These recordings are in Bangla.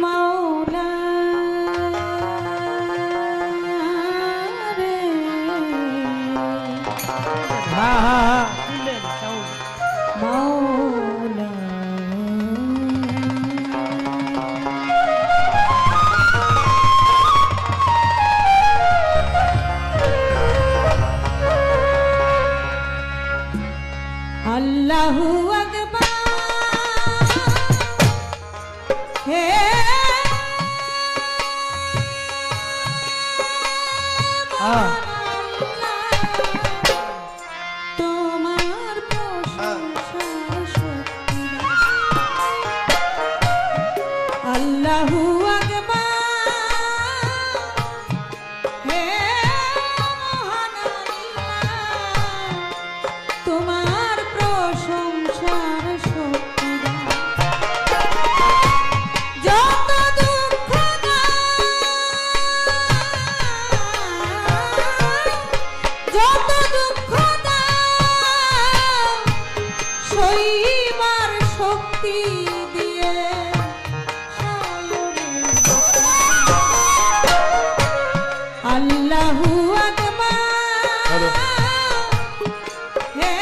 মাওলা রে মাওলা আল্লাহু আকবার হে তোমার প্রশংসা শক্তি আল্লাহু আকবার হে মহান আল্লাহ তোমার প্রশংসার শক্তি যত দুঃখ যত দুঃখ সইবার শক্তি দিয়ে আল্লাহু আকবার হে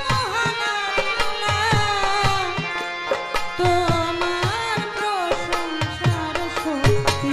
মহান আল্লাহ তোমার প্রশংসার শক্তি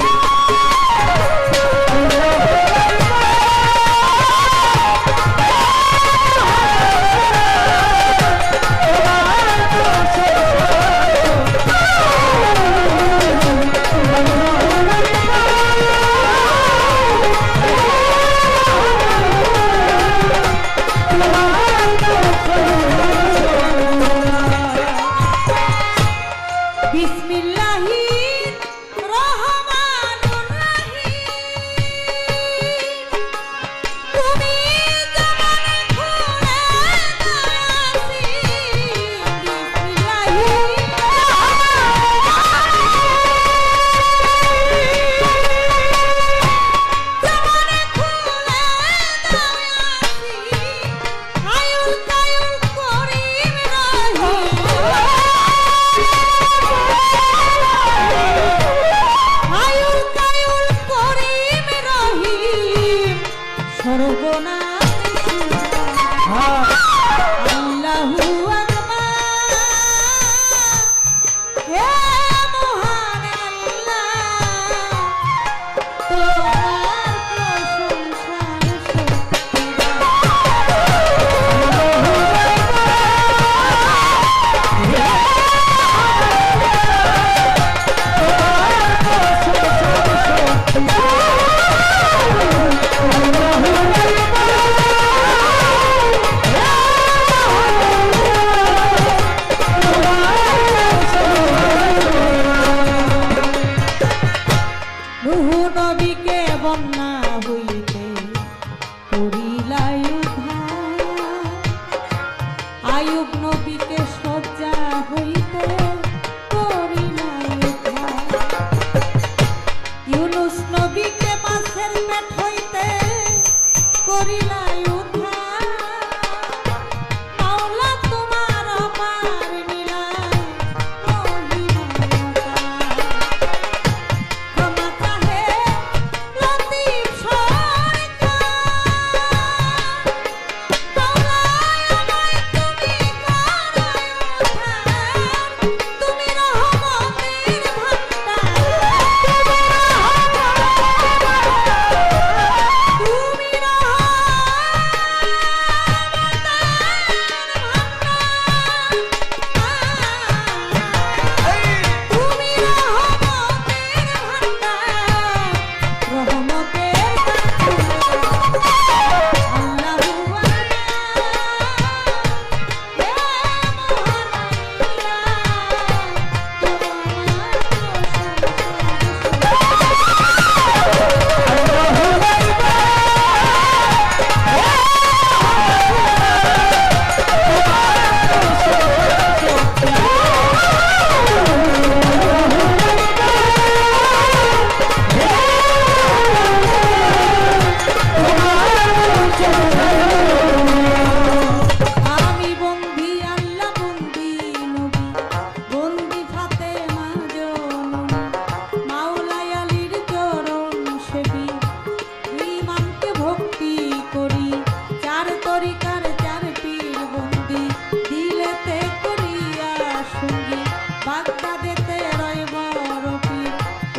বাগদাদেতে রয় বড় পীর,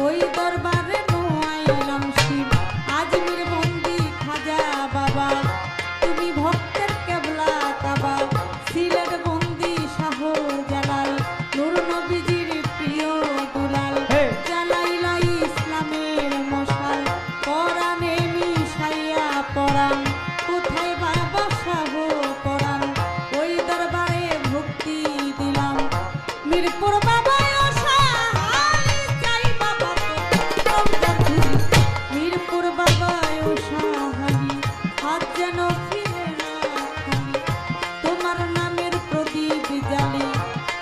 ওই দরবারে নোয়াইলাম শিব। আজমির বন্দি খাজা বাবা, তুমি ভক্তের কেবলা কাবা। সিলেট বন্দি শাহ জালাল, নূর নবীজির প্রিয় দুলাল। জ্বালাইলা ইসলামের মশাল, কোরআনে মিশাইয়া পরাণ। কোথায় বাবা শাহ পরাণ, ওই দরবারে ভক্তি দিলাম। মিরপুর বাবা ওশাহালি, চাই বাবা তোর রওজার ধুলি। মিরপুর বাবা ওশাহালি, হাত যেন ফিরে না খালি। তোমার নামের প্রদীপ জ্বালি,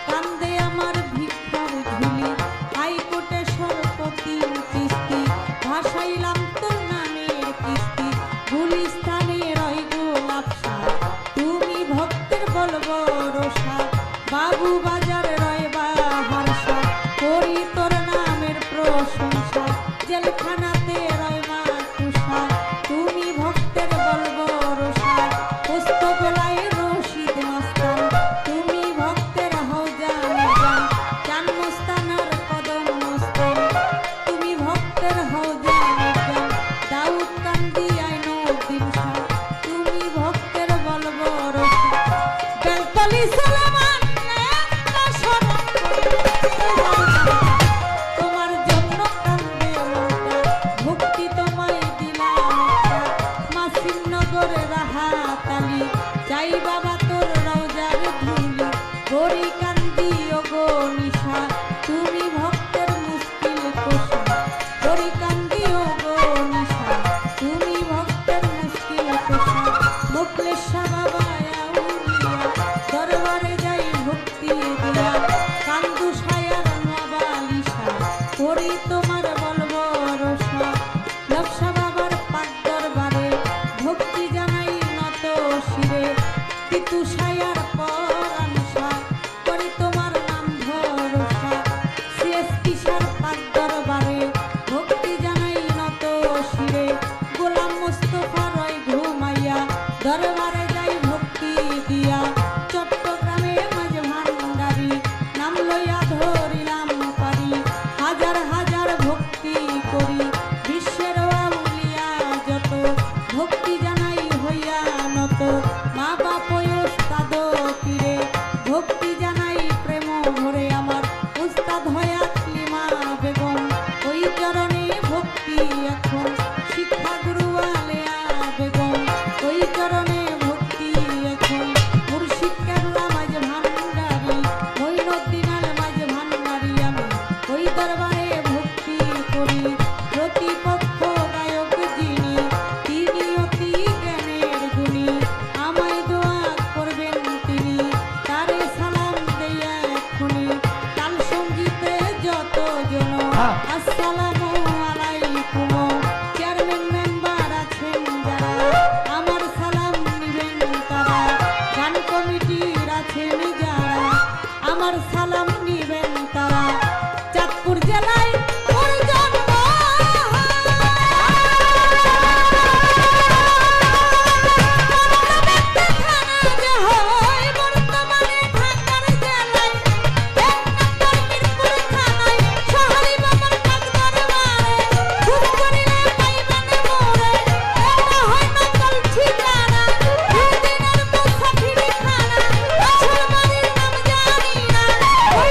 কান্দে আমার ভিক্ষার ঝুলি। হাইকোর্টে সরপতি চিস্তি, ভাসাইলাম তোর নামের কিস্তি। গুলিস্তানে রয় গোলাপ শাহ, তুমি ভক্তের বলবো রোষা। বাবু বাজার রয় বাহার শাহ, করি তোর নামের প্রশংসা। জেলখানাতে রয় মা তুষা, তুমি ভক্তের বলবো রোষা। পুস্ত গোলায় রশিদ মাস্তান, তুমি ভক্তের হৌজা নিজাম। চান মোস্তানার কদম মোস্তান, তুমি ভক্তের হৌজা নিজাম। দাউদ কান্দি আইনুদ্দিন শাহ, তুমি ভক্তের বলবো রোষা। বেলতলি সুলেমান নেতা শরণ তোমার জন্য কান্দে মনটা, ভক্তি তোমায় দিলাম একটা। মাসিমনগরে রাহাতালি, চাই বাবা তোর রওজার ধুলি। গরি কান্দি ও গো নিশা, তুমি ভক্তের মুশকিল কোষা। গরি কান্দি ও গো নিশা, তুমি ভক্তের মুশকিল কোষা। মুখলেশা বাবা আউলিয়া, দরবারে যাই ভক্তি দিয়া। কান্দু সায়ার নবালিশা, করি তোমার বলবো রোষা। লবসা বাবার পাক দরবারে, ভক্তি জানাই নত শিরে। তিতু সায়ার পরাংশা, করি তোমার নাম ভরসা। সিএসপি সার পাক দরবারে, ভক্তি জানাই নত শিরে। গোলাম মুস্তফা রয় ঘুমাইয়া, দরবারে যাই ভক্তি দিয়া। চট্টগ্রামে মাঝ ভান্ডারি, নাম লইয়া ধরিলাম পারি। হাজার হাজার ভক্তি করি, বিশ্বের আউলিয়া যত। ভক্তি জানাই হইয়া নত, মা বাপ ওস্তাদ পীরে। ভক্তি জানাই প্রেম ভরে আমার, উস্তাদ হয়া ক্লিমা বেগম। ওই চরণে ভক্তি এখন, শিক্ষা গুরু আলেয়া বেগম। ওই চরণে ভক্তি এখন, মুর্শিদ কেবলা মাঝ ভান্ডারি। মঈনুদ্দিন আল মাঝ ভান্ডারি আমি, ওই দরবারে ভক্তি করি। প্রতিপক্ষ গায়ক যিনি, তিনি অতি জ্ঞানের গুণী। আমায় দোয়া করবেন তিনি, তারে সালাম দেয়া এক্ষুনি। তাল সঙ্গীতে যত জন, আসসালামু আলাইকুম। চেয়ারম্যান মেম্বার আছেন যারা, আমার সালাম নিবেন তারা। গান কমিটির আছেন যারা, আমার সালাম নিবেন তারা। চাঁদপুর জেলায় ওর জন্ম, থানা যে হয় বর্তমানে ঢাকার জেলায়। ১ নম্বর মিরপুর থানায়, শহরে বাবার পাক দরবারে। খুব করিলে পাইবেন মোরে, এটা হয় নকল ঠিকানা। দুদিনের মুসাফির খানা, আসল বাড়ির নাম জানি না। ওই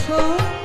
শোন